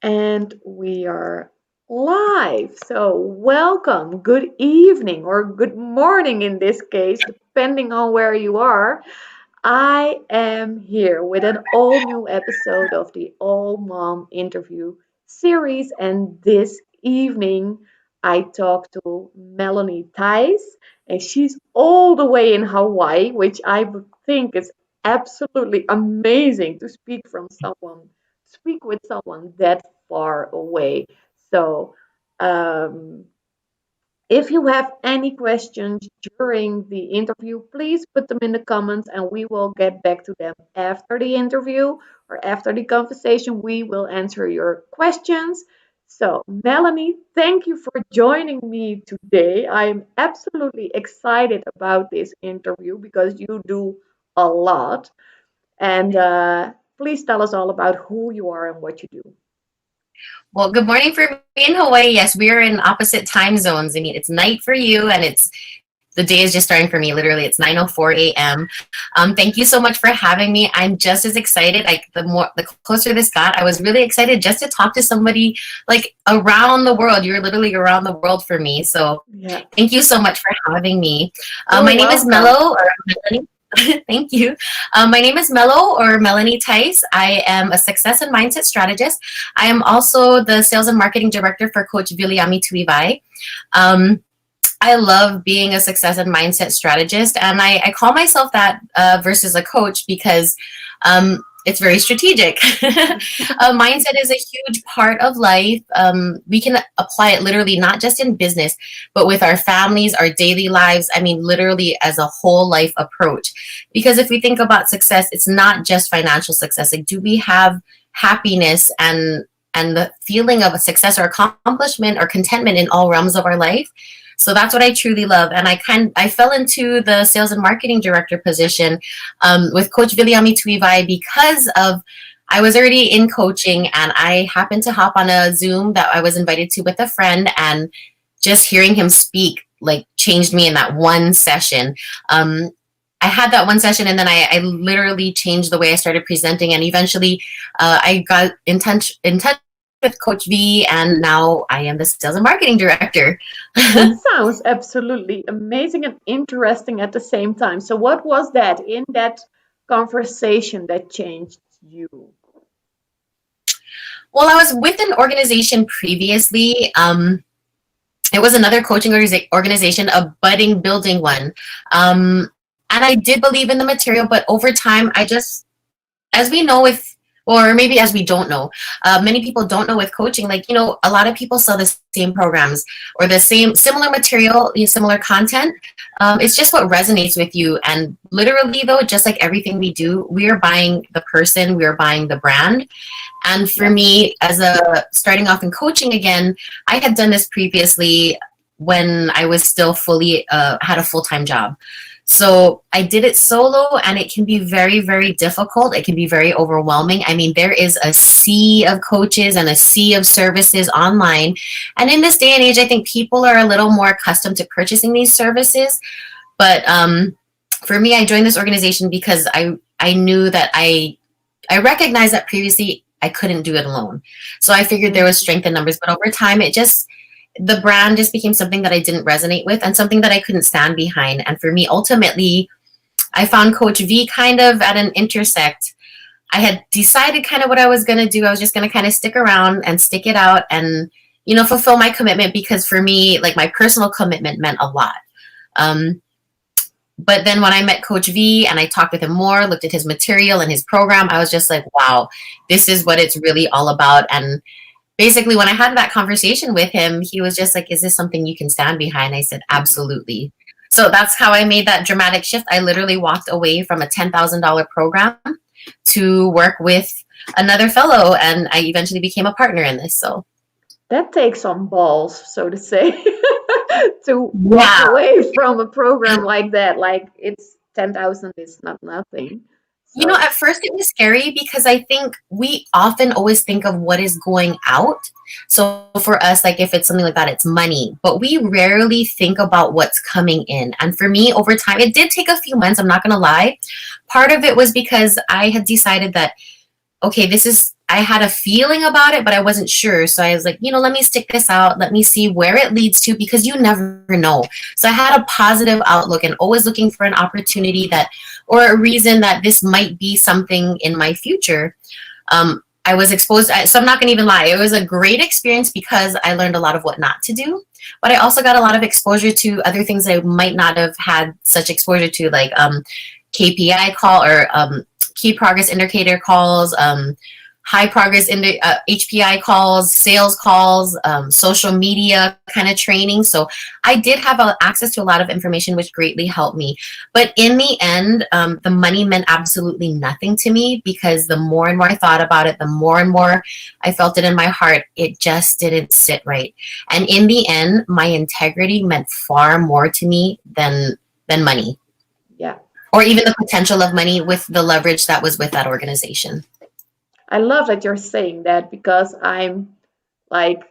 And we are live. So, welcome, good evening, or good morning in this case, depending on where you are. I am here with an all new episode of the All Mom interview series. And this evening, I talked to Melony Theis, and she's all the way in Hawaii, which I would think is absolutely amazing to speak with someone that far away. So, um, if you have any questions during the interview, please put them in the comments and we will get back to them after the interview or after the conversation. We will answer your questions. So, Melony, thank you for joining me today. I'm absolutely excited about this interview because you do a lot. And please tell us all about who you are and what you do. Well, good morning for me in Hawaii. Yes, we are in opposite time zones. I mean, it's night for you, and it's the day is just starting for me. Literally, it's 9:04 a.m. Thank you so much for having me. I'm just as excited. Like the closer this got, I was really excited just to talk to somebody like around the world. You're literally around the world for me. So, Yeah, thank you so much for having me. you're My name is welcome. Mello or Melanie. Thank you. My name is Mello or Melony Theis. I am a success and mindset strategist. I am also the sales and marketing director for Coach Viliami Tuivai. Um, I love being a success and mindset strategist, and I call myself that versus a coach because it's very strategic. Mindset is a huge part of life. We can apply it literally not just in business, but with our families, our daily lives. I mean, literally as a whole life approach. Because if we think about success, it's not just financial success. Like, do we have happiness and the feeling of a success or accomplishment or contentment in all realms of our life? So that's what I truly love. And I fell into the sales and marketing director position with Coach Viliami Tuivai because of I was already in coaching and I happened to hop on a Zoom that I was invited to with a friend, and just hearing him speak like changed me in that one session. I had that one session, and then I literally changed the way I started presenting, and eventually I got in touch with Coach V, and now I am the sales and marketing director. That sounds absolutely amazing and interesting at the same time. So, what was that in that conversation that changed you? Well, I was with an organization previously. It was another coaching organization, a budding building one. And I did believe in the material, but over time, as we know with, or maybe as we don't know, many people don't know with coaching, like, a lot of people sell the same programs or the same similar material, similar content. It's just what resonates with you. And literally though, just like everything we do, we are buying the person, we are buying the brand. And for Yeah. me, as a starting off in coaching again, I had done this previously when I was still fully had a full-time job. So I did it solo, and it can be very, very difficult. It can be very overwhelming. I mean, there is a sea of coaches and a sea of services online. And in this day and age, I think people are a little more accustomed to purchasing these services. But for me, I joined this organization because I knew that I recognized that previously I couldn't do it alone. So I figured there was strength in numbers. But over time, the brand just became something that I didn't resonate with and something that I couldn't stand behind. And for me, ultimately, I found Coach V kind of at an intersect. I had decided kind of what I was going to do. I was just going to kind of stick around and stick it out and, fulfill my commitment, because for me, like, my personal commitment meant a lot. But then when I met Coach V and I talked with him more, looked at his material and his program, I was just like, wow, this is what it's really all about. And basically, when I had that conversation with him, he was just like, is this something you can stand behind? I said, absolutely. So that's how I made that dramatic shift. I literally walked away from a $10,000 program to work with another fellow, and I eventually became a partner in this. So That takes some balls, so to say, to walk yeah. away from a program like that. Like, it's 10,000 is not nothing. So, At first it was scary because I think we often always think of what is going out. So for us, like, if it's something like that, it's money, but we rarely think about what's coming in. And for me, over time, it did take a few months. I'm not going to lie. Part of it was because I had decided that, okay, this is I had a feeling about it, but I wasn't sure. So I was like, let me stick this out. Let me see where it leads to, because you never know. So I had a positive outlook and always looking for an opportunity that, or a reason that this might be something in my future. I was exposed, so I'm not going to even lie. It was a great experience because I learned a lot of what not to do. But I also got a lot of exposure to other things that I might not have had such exposure to, like KPI call, or key progress indicator calls, high progress HPI calls, sales calls, social media kind of training. So I did have access to a lot of information, which greatly helped me. But in the end, the money meant absolutely nothing to me, because the more and more I thought about it, the more and more I felt it in my heart. It just didn't sit right. And in the end, my integrity meant far more to me than money, Yeah. or even the potential of money with the leverage that was with that organization. I love that you're saying that, because like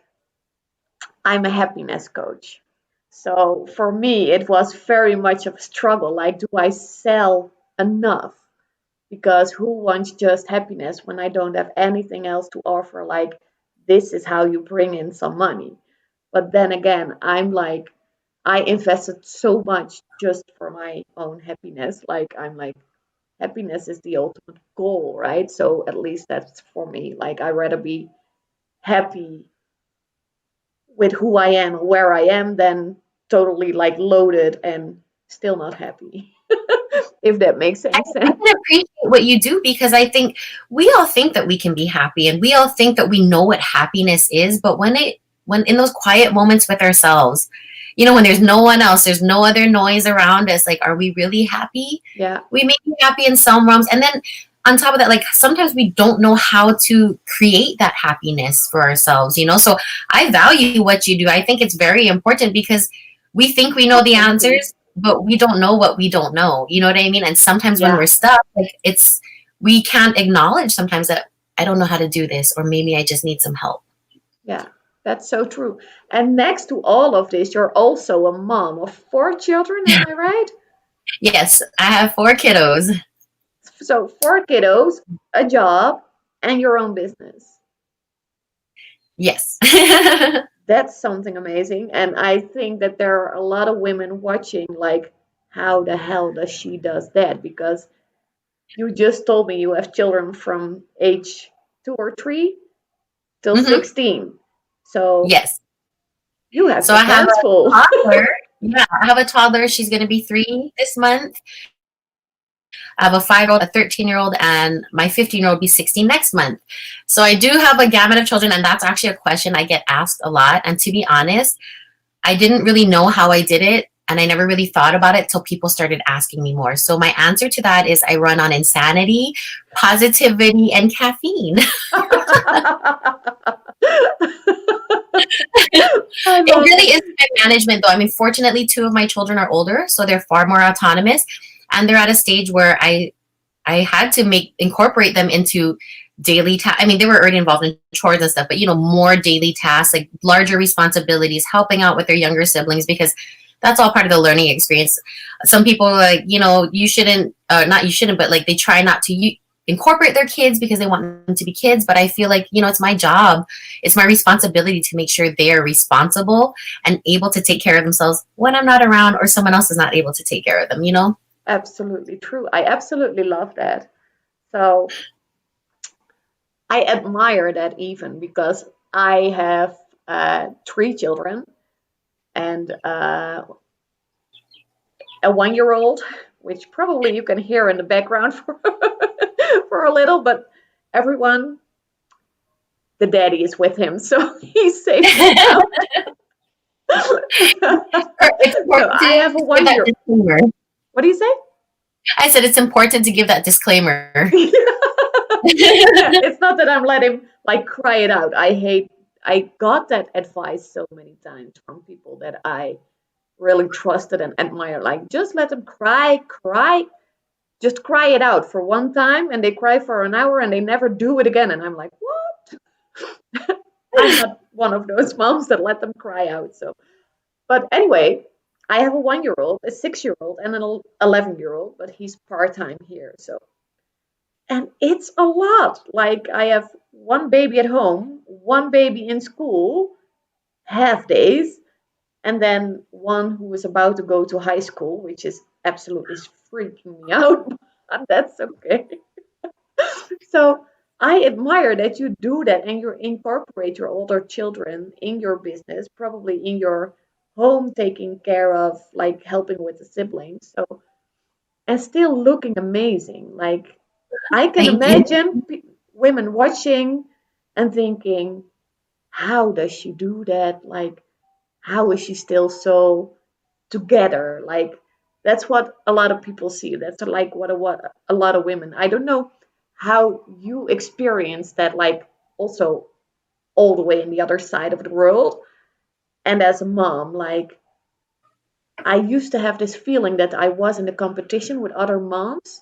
I'm a happiness coach. So for me, it was very much of a struggle. Like, do I sell enough? Because who wants just happiness when I don't have anything else to offer? Like, this is how you bring in some money. But then again, I'm like, I invested so much just for my own happiness. Like, I'm like, happiness is the ultimate goal, right? So at least that's for me. Like, I rather be happy with who I am, where I am, than totally like loaded and still not happy. If that makes I any sense. can appreciate what you do, because I think we all think that we can be happy, and we all think that we know what happiness is. But when in those quiet moments with ourselves, when there's no one else, there's no other noise around us, like, are we really happy? Yeah. We may be happy in some realms. And then on top of that, like, sometimes we don't know how to create that happiness for ourselves. So I value what you do. I think it's very important, because we think we know Oh, the thank you. answers, but we don't know what we don't know. You know what I mean? And sometimes when Yeah. we're stuck, like, we can't acknowledge sometimes that I don't know how to do this, or maybe I just need some help. Yeah. That's so true. And next to all of this, you're also a mom of 4 children, am I right? Yes, I have 4 kiddos. So 4 kiddos, a job, and your own business. Yes. That's something amazing. And I think that there are a lot of women watching, like, how the hell does she does that? Because you just told me you have children from age 2 or 3 till Hmm. 16. So Yes. you have So your I have hands a full. toddler. Yeah, I have a toddler. She's going to be 3 this month. I have a 5-year-old, a 13-year-old, and my 15-year-old will be 16 next month. So I do have a gamut of children, and that's actually a question I get asked a lot. And to be honest, I didn't really know how I did it, and I never really thought about it till people started asking me more. So my answer to that is I run on insanity, positivity, and caffeine. I It love really it. is time management, though. I mean, fortunately, 2 of my children are older, so they're far more autonomous, and they're at a stage where I had to incorporate them into daily tasks. I mean, they were already involved in chores and stuff, but more daily tasks, like larger responsibilities, helping out with their younger siblings, because that's all part of the learning experience. Some people are like, you shouldn't, not you shouldn't, but like they try not to incorporate their kids because they want them to be kids. But I feel like, it's my job, it's my responsibility to make sure they are responsible and able to take care of themselves when I'm not around, or someone else is not able to take care of them. Absolutely true. I absolutely love that. So I admire that, even because I have 3 children and a 1 year old, which probably you can hear in the background for, for a little, but everyone, the daddy is with him, so he's safe and sound. It's So important I to have a give one that year. disclaimer. What do you say? I said it's important to give that disclaimer. It's not that I'm letting him like cry it out. I got that advice so many times from people that I really trusted and admired. Like, just let them cry, cry, just cry it out for one time, and they cry for an hour and they never do it again. And I'm like, what? I'm not one of those moms that let them cry out. So, but anyway, I have a 1 year old, a 6 year old, and an 11-year old, but he's part time here. So And it's a lot. Like I have one baby at home, one baby in school, half days, and then one who is about to go to high school, which is absolutely freaking me out, but that's okay. So I admire that you do that and you incorporate your older children in your business, probably in your home, taking care of, like helping with the siblings. So, and still looking amazing. Like I can Thank you. imagine women watching and thinking, how does she do that? Like, how is she still so together? Like, that's what a lot of people see. That's like what a lot of women. I don't know how you experience that, like, also all the way in the other side of the world. And as a mom, like, I used to have this feeling that I was in a competition with other moms.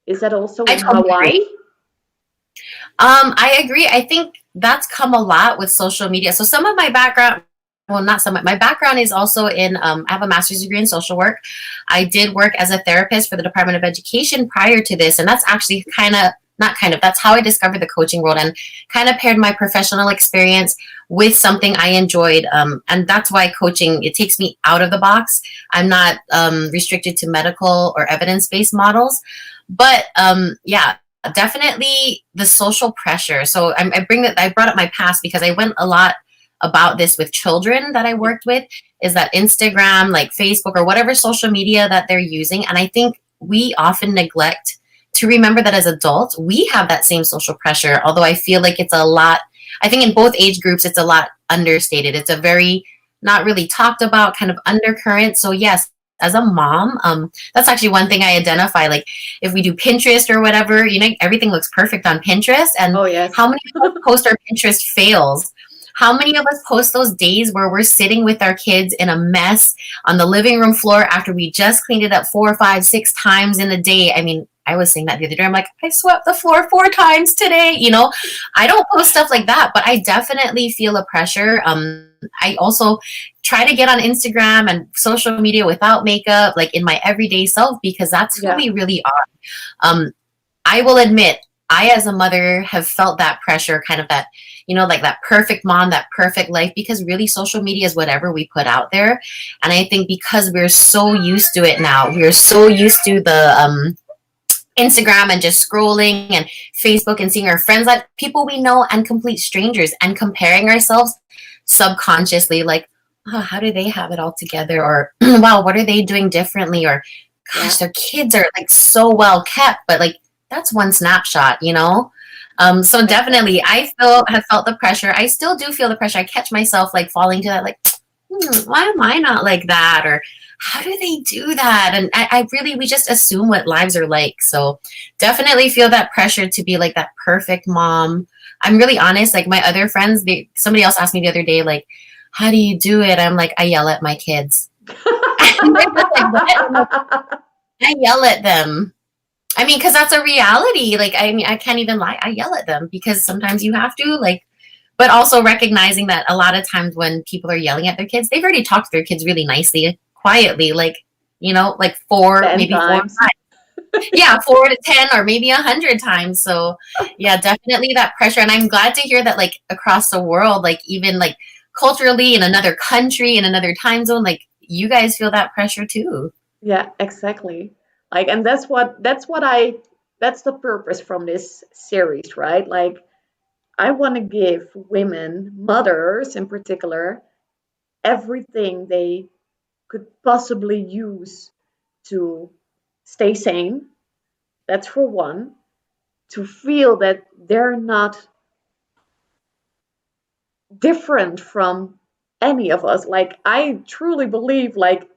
Is that also I in totally agree. Hawaii? I agree. I think that's come a lot with social media. So some of my background, well, not some, my background is also in, I have a master's degree in social work. I did work as a therapist for the Department of Education prior to this. And that's actually not kind of, that's how I discovered the coaching world and kind of paired my professional experience with something I enjoyed. And that's why coaching, it takes me out of the box. I'm not restricted to medical or evidence-based models. But yeah, definitely the social pressure. So I brought up my past because I went a lot about this with children that I worked with, is that Instagram, like Facebook or whatever social media that they're using. And I think we often neglect to remember that as adults, we have that same social pressure. Although I feel like it's a lot, I think in both age groups, it's a lot understated. It's a very not really talked about kind of undercurrent. So yes, as a mom, that's actually one thing I identify. Like if we do Pinterest or whatever, you know, everything looks perfect on Pinterest. And Oh, yes. how many of us post our Pinterest fails? How many of us post those days where we're sitting with our kids in a mess on the living room floor after we just cleaned it up 4, 5, 6 times in a day? I mean, I was saying that the other day. I'm like, I swept the floor 4 times today. You know, I don't post stuff like that, but I definitely feel a pressure. I also try to get on Instagram and social media without makeup, like in my everyday self, because that's who Yeah. we really are. I will admit, I, as a mother, have felt that pressure, kind of that, you know, like that perfect mom, that perfect life, because really social media is whatever we put out there. And I think because we're so used to it now, we're so used to the Instagram and just scrolling and Facebook and seeing our friends, like people we know and complete strangers, and comparing ourselves subconsciously, like, oh, how do they have it all together? Or, wow, what are they doing differently? Or, Yeah. gosh, their kids are like so well kept, but like that's one snapshot, you know? So definitely, Exactly. have felt the pressure. I still do feel the pressure. I catch myself like falling to that, like, why am I not like that? Or how do they do that? And I really, we just assume what lives are like. So definitely feel that pressure to be like that perfect mom. I'm really honest. Like my other friends, somebody else asked me the other day, like, how do you do it? I'm like, I yell at my kids. And they're just like, what? I'm like, I yell at them. I mean, because that's a reality. Like, I mean, I can't even lie. I yell at them because sometimes you have to, like, but also recognizing that a lot of times when people are yelling at their kids, they've already talked to their kids really nicely, quietly, like, you know, like four, 10 maybe four, times. yeah, 4 to 10 or maybe 100 times. So yeah, definitely that pressure. And I'm glad to hear that like across the world, like even like culturally in another country, in another time zone, like you guys feel that pressure too. Yeah, exactly. Like, and that's the purpose from this series, right? Like, I want to give women, mothers in particular, everything they could possibly use to stay sane. That's for one, to feel that they're not different from any of us. Like, I truly believe, like,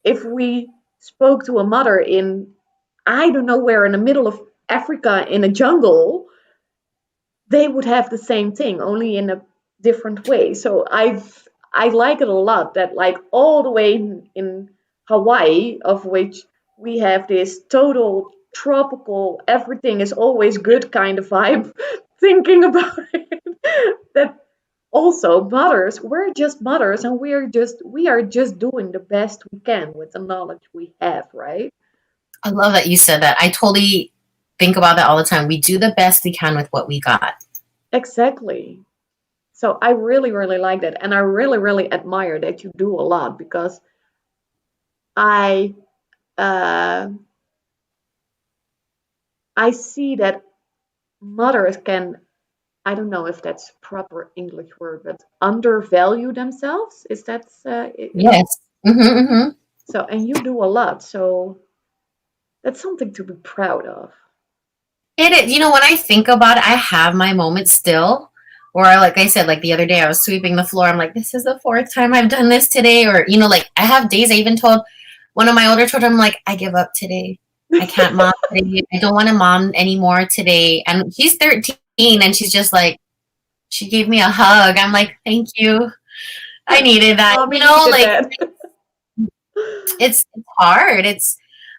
if we spoke to a mother in, I don't know where, in the middle of Africa in a jungle, they would have the same thing, only in a different way. So I like it a lot that, like, all the way in Hawaii, of which we have this total tropical, everything is always good kind of vibe, thinking about it, that also mothers, we're just mothers, and we are just doing the best we can with the knowledge we have, right? I love that you said that. I totally think about that all the time. We do the best we can with what we got. Exactly. So I really, really like that. And I really, really admire that you do a lot because I uh, I see that mothers can, I don't know if that's proper English word, but undervalue themselves. Is that Yes. Mm-hmm. so? And you do a lot, so that's something to be proud of. It is, when I think about it, I have my moments still. Or like I said, like the other day, I was sweeping the floor. I'm like, this is the fourth time I've done this today. Or, like I have days I even told one of my older children, I'm like, I give up today. I can't mom today. I don't want to mom anymore today. And she's 13 and she's just like, she gave me a hug. I'm like, thank you. I needed that. Mommy needed Like that. it's hard.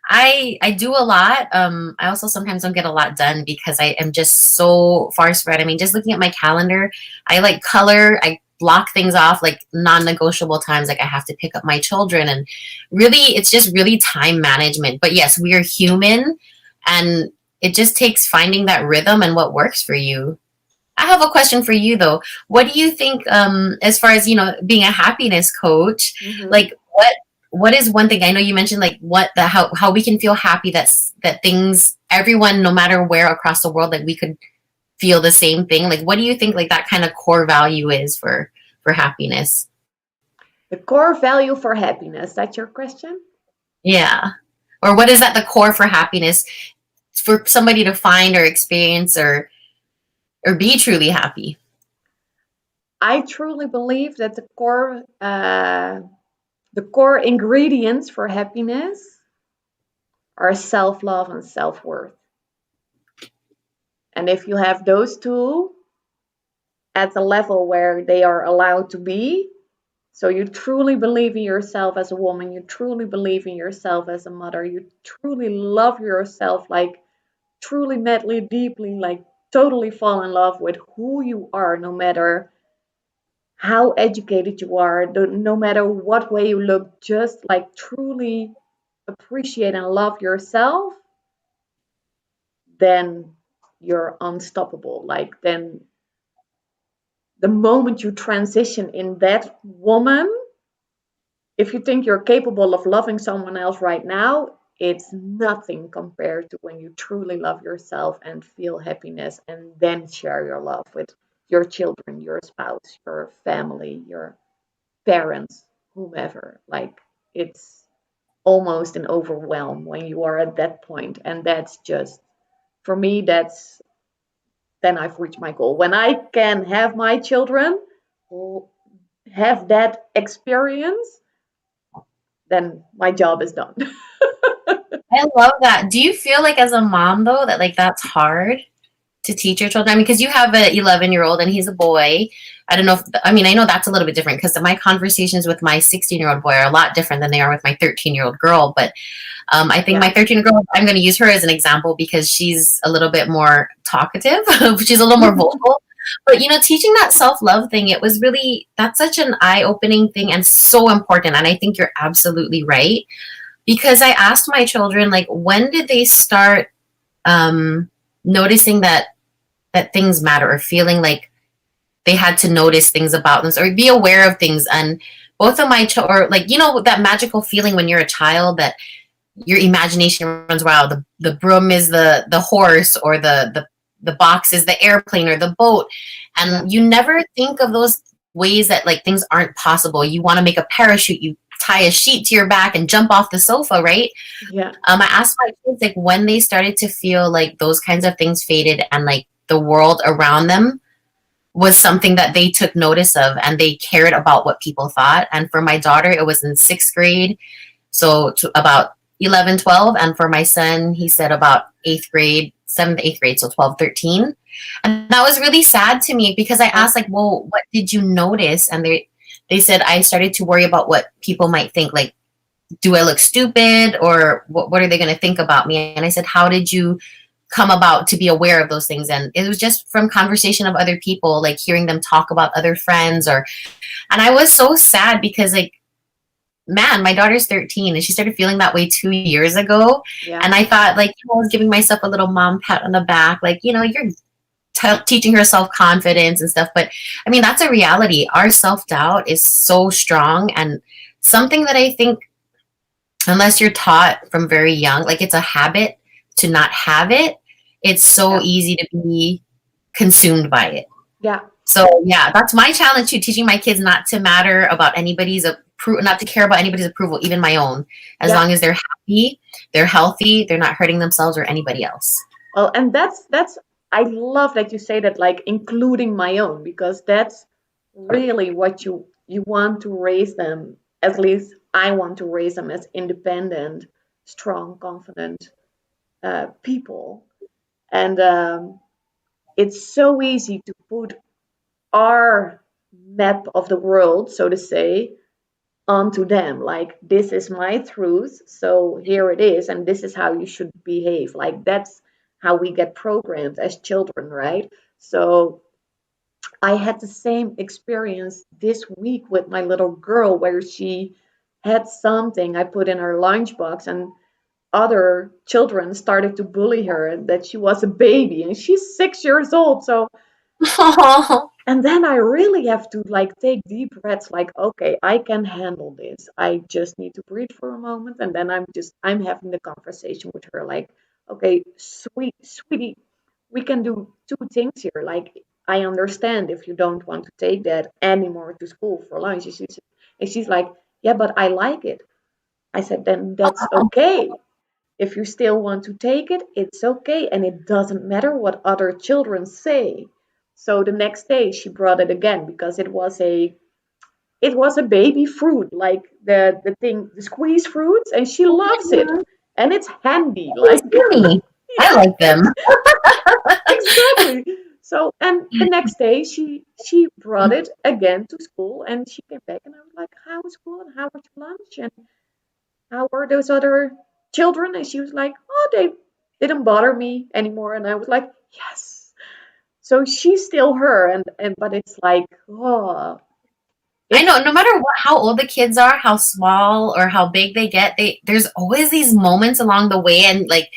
I do a lot. I also sometimes don't get a lot done because I am just so far spread. I mean, just looking at my calendar, I like color, I block things off like non-negotiable times. Like I have to pick up my children, and really, it's just really time management. But yes, we are human, and it just takes finding that rhythm and what works for you. I have a question for you though. What do you think, as far as, being a happiness coach, like what is one thing? I know you mentioned like how we can feel happy that things, everyone, no matter where across the world, like we could feel the same thing. Like what do you think like that kind of core value is for happiness? The core value for happiness. That's your question? Yeah. Or what is at the core for happiness for somebody to find or experience or be truly happy? I truly believe that the core ingredients for happiness are self-love and self-worth. And if you have those two at the level where they are allowed to be, so you truly believe in yourself as a woman, you truly believe in yourself as a mother, you truly love yourself, like truly, madly, deeply, like totally fall in love with who you are, no matter how educated you are, no matter what way you look, just like truly appreciate and love yourself, then you're unstoppable. Like, then the moment you transition in that woman, if you think you're capable of loving someone else right now, it's nothing compared to when you truly love yourself and feel happiness and then share your love with your children, your spouse, your family, your parents, whomever. Like, it's almost an overwhelm when you are at that point. And that's just, for me, then I've reached my goal. When I can have my children have that experience, then my job is done. I love that. Do you feel like as a mom though that like that's hard to teach your children? I mean, because you have a 11-year-old and he's a boy. I don't know if, I mean, I know that's a little bit different because my conversations with my 16-year-old boy are a lot different than they are with my 13-year-old girl. But I think my 13-year-old girl, I'm going to use her as an example because she's a little bit more talkative. She's a little more vocal. But, teaching that self-love thing, it was really, that's such an eye-opening thing and so important. And I think you're absolutely right. Because I asked my children, like, when did they start noticing that things matter or feeling like they had to notice things about them or be aware of things? And both of my or like, that magical feeling when you're a child that your imagination runs wild. The broom is the horse, or the box is the airplane or the boat. And you never think of those ways that like things aren't possible. You want to make a parachute, you tie a sheet to your back and jump off the sofa, right? Yeah. I asked my kids like when they started to feel like those kinds of things faded and like the world around them was something that they took notice of and they cared about what people thought. And for my daughter, it was in 6th grade. So to about 11, 12. And for my son, he said about 8th grade, 7th, 8th grade. So 12, 13. And that was really sad to me because I asked like, well, what did you notice? And they said, I started to worry about what people might think. Like, do I look stupid, or what are they going to think about me? And I said, how did you come about to be aware of those things? And it was just from conversation of other people, like hearing them talk about other friends and I was so sad because like man, my daughter's 13 and she started feeling that way 2 years ago. Yeah. And I thought, like, I was giving myself a little mom pat on the back, like, you're teaching her self-confidence and stuff. But I mean, that's a reality. Our self-doubt is so strong, and something that I think, unless you're taught from very young, like it's a habit to not have it, it's so Yeah. easy to be consumed by it. Yeah. So yeah, that's my challenge to teaching my kids not to matter about not to care about anybody's approval, even my own. As Yeah. long as they're happy, they're healthy, they're not hurting themselves or anybody else. Well, and that's I love that you say that, like including my own, because that's really what you want to raise them. At least I want to raise them as independent, strong, confident people. And it's so easy to put our map of the world, so to say, onto them. Like, this is my truth, so here it is, and this is how you should behave. Like, that's how we get programmed as children, right? So I had the same experience this week with my little girl, where she had something I put in her lunchbox, and other children started to bully her that she was a baby, and she's 6 years old. So and then I really have to like take deep breaths, like, okay, I can handle this. I just need to breathe for a moment. And then I'm having the conversation with her, like, okay, sweetie, we can do two things here. Like, I understand if you don't want to take that anymore to school for lunch. And she's like, yeah, but I like it. I said, then that's okay. If you still want to take it, it's okay, and it doesn't matter what other children say. So the next day she brought it again, because it was a baby fruit, like the squeeze fruits, and she loves it. And it's handy, like I yeah, like them. exactly. So, and the next day she brought it again to school, and she came back, and I was like, how was school, and how was your lunch, and how were those other children? And she was like, oh, they didn't bother me anymore. And I was like, yes. So she's still her, and but it's like, oh, I it's know, no matter how old the kids are, how small or how big they get, there's always these moments along the way, and like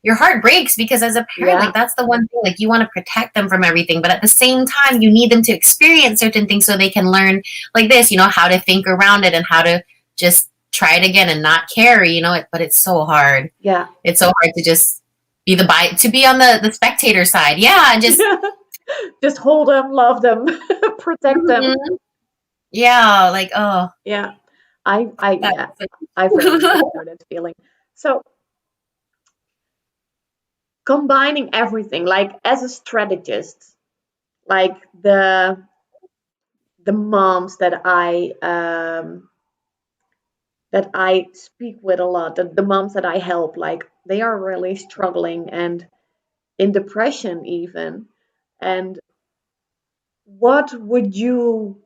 your heart breaks because as a parent, yeah, like that's the one thing, like you want to protect them from everything, but at the same time, you need them to experience certain things so they can learn like this, how to think around it and how to just try it again and not care, but it's so hard. yeah, It's so hard to just to be on the spectator side. Yeah, just just hold them, love them, protect them. mhm. Yeah, like oh, Yeah, I yeah, that's I very much know that feeling. So combining everything, like as a strategist, like the moms that I speak with a lot, the moms that I help, like they are really struggling and in depression even. And what would you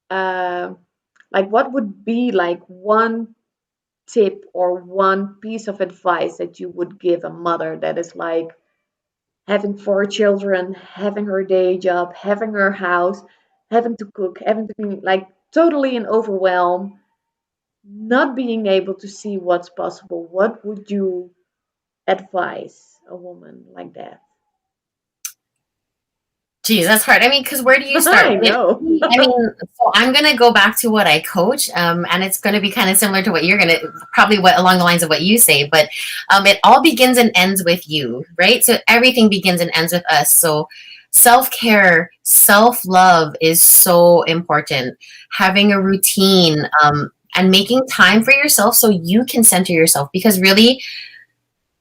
uh, what would be like one tip or one piece of advice that you would give a mother that is like having four children, having her day job, having her house, having to cook, having to clean, like totally in overwhelm, not being able to see what's possible? What would you advise a woman like that? Geez, that's hard. I mean, because where do you I start? know. I mean, so I'm gonna go back to what I coach, and it's gonna be kind of similar to what you're gonna probably what along the lines of what you say, but it all begins and ends with you, right? So everything begins and ends with us. So self-care, self-love is so important. Having a routine, and making time for yourself so you can center yourself, because really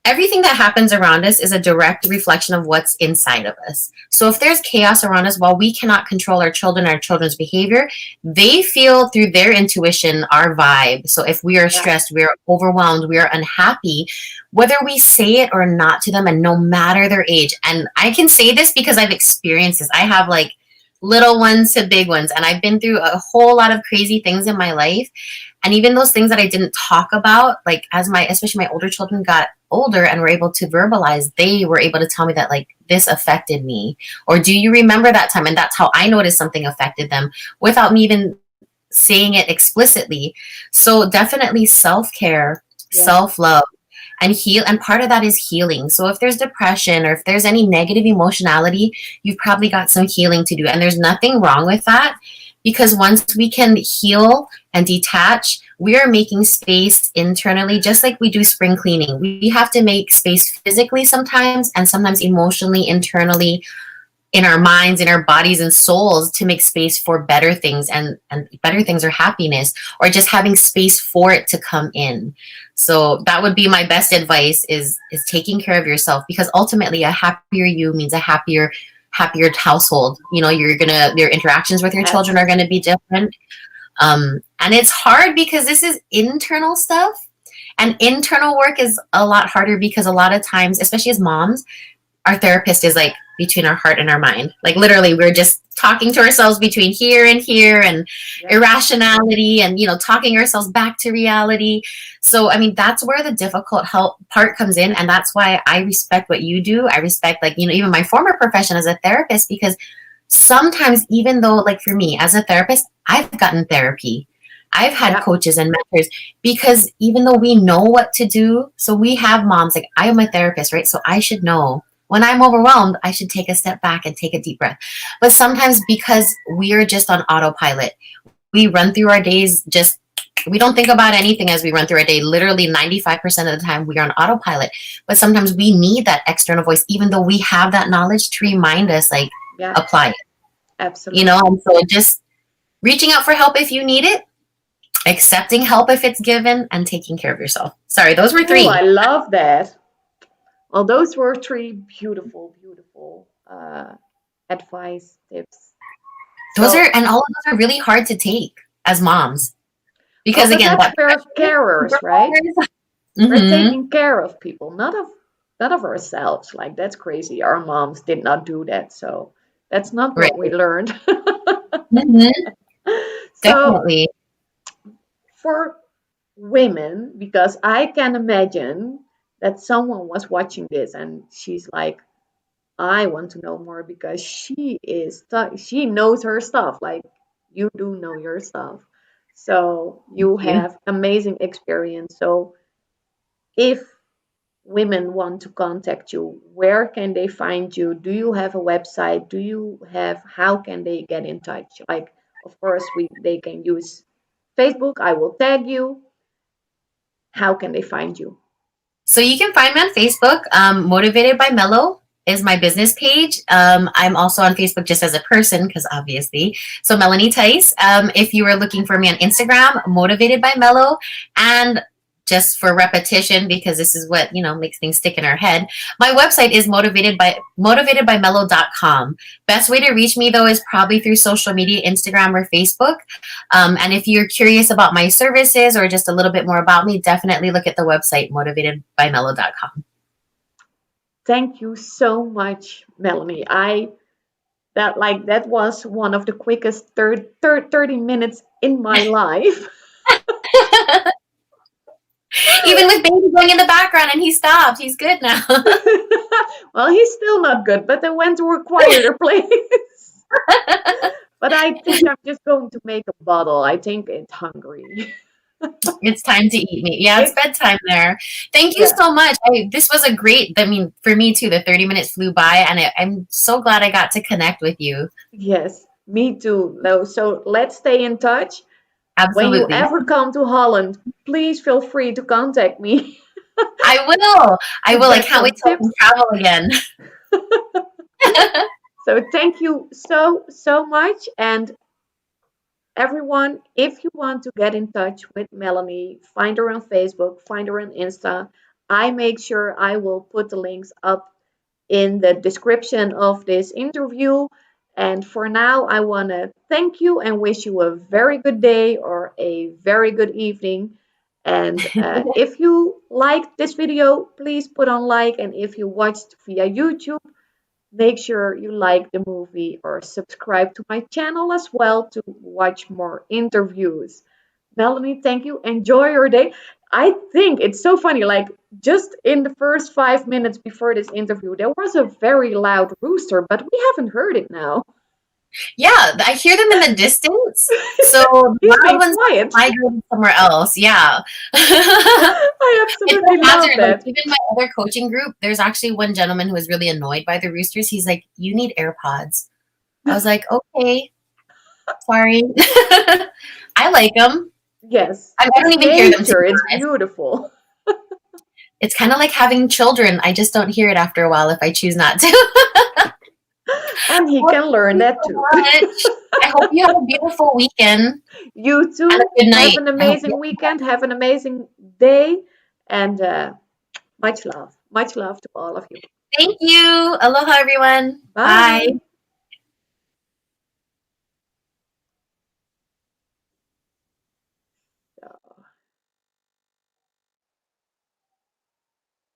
everything that happens around us is a direct reflection of what's inside of us. So if there's chaos around us, while we cannot control our children's behavior, they feel through their intuition our vibe. So if we are Yeah. stressed, we are overwhelmed, we are unhappy, whether we say it or not to them, and no matter their age. And I can say this because I've experienced this. I have like little ones to big ones, and I've been through a whole lot of crazy things in my life. And even those things that I didn't talk about, like especially my older children got older and were able to verbalize, they were able to tell me that like this affected me, or do you remember that time? And that's how I noticed something affected them without me even saying it explicitly. So definitely self-care, Yeah. self-love, and heal. And part of that is healing. So if there's depression or if there's any negative emotionality, you've probably got some healing to do. And there's nothing wrong with that, because once we can heal and detach, we are making space internally, just like we do spring cleaning. We have to make space physically sometimes, and sometimes emotionally, internally, in our minds, in our bodies and souls, to make space for better things, and better things are happiness, or just having space for it to come in. So that would be my best advice, is taking care of yourself, because ultimately a happier you means a happier household. You know, your interactions with your children are going to be different. And it's hard because this is internal stuff, and internal work is a lot harder because a lot of times, especially as moms, our therapist is like between our heart and our mind. Like literally, we're just talking to ourselves between here and here, and irrationality, and talking ourselves back to reality. So I mean, that's where the difficult help part comes in, and that's why I respect what you do. I respect, like, even my former profession as a therapist, because sometimes, even though, like, for me as a therapist, I've gotten therapy, I've had coaches and mentors, because even though we know what to do, so we have moms, like, I am a therapist, right? So I should know when I'm overwhelmed, I should take a step back and take a deep breath. But sometimes, because we're just on autopilot, we run through our days, we don't think about anything as we run through our day. Literally 95% of the time we are on autopilot. But sometimes we need that external voice, even though we have that knowledge, to remind us, like, apply it. Absolutely. And so just reaching out for help if you need it, accepting help if it's given, and taking care of yourself. Sorry, those were 3. Oh, I love that. Well, those were 3 beautiful, beautiful advice, tips. All of those are really hard to take as moms. Because again, we're carers, right? We're taking care of people, not of ourselves. Like, that's crazy. Our moms did not do that, so that's not what we learned. Definitely. For women, because I can imagine that someone was watching this and she's like, I want to know more, because she knows her stuff. Like, you do know your stuff. So you have amazing experience. So if women want to contact you, where can they find you? Do you have a website? How can they get in touch? Like, of course, they can use Facebook. I will tag you. How can they find you? So you can find me on Facebook. Motivated by Melo is my business page. I'm also on Facebook just as a person, because obviously. So Melony Theis. If you are looking for me on Instagram, Motivated by Melo. And just for repetition, because this is what makes things stick in our head, my website is motivatedbymelo.com. Best way to reach me, though, is probably through social media, Instagram or Facebook. And if you're curious about my services or just a little bit more about me, definitely look at the website, motivatedbymelo.com. Thank you so much, Melony. That was one of the quickest 30 minutes in my life. Even with baby going in the background, and he stopped. He's good now. Well, he's still not good, but I went to a quieter place. But I think I'm just going to make a bottle. I think it's hungry. It's time to eat meat. Yeah, it's bedtime there. Thank you so much. This was a great, for me too, the 30 minutes flew by, and I'm so glad I got to connect with you. Yes, me too. So let's stay in touch. Absolutely. When you ever come to Holland, please feel free to contact me. I will. I can't wait to travel again. So thank you so much. And everyone, if you want to get in touch with Melony, find her on Facebook, find her on Insta. I make sure I will put the links up in the description of this interview. And for now, I want to thank you and wish you a very good day or a very good evening. And if you liked this video, please put on like. And if you watched via YouTube, make sure you like the movie or subscribe to my channel as well to watch more interviews. Melony, thank you. Enjoy your day. I think it's so funny. Like, just in the first 5 minutes before this interview, there was a very loud rooster, but we haven't heard it now. Yeah, I hear them in the distance. So He's loud being ones quiet. migrated somewhere else. Yeah. I It's absolutely so love hazard. Like that. even my other coaching group, there's actually one gentleman who was really annoyed by the roosters. He's like, "You need AirPods." I was like, "Okay, sorry." I like them. Yes, I it's don't even hear them, to nature. be It's honest. beautiful. It's kind of like having children. I just don't hear it after a while if I choose not to. And he Well, can thank learn you that so too. much. I hope you have a beautiful weekend You and a too. good Have night. an I hope you amazing weekend. Have an amazing day. And much love. Much love to all of you. Thank you. Aloha, everyone. Bye. Bye.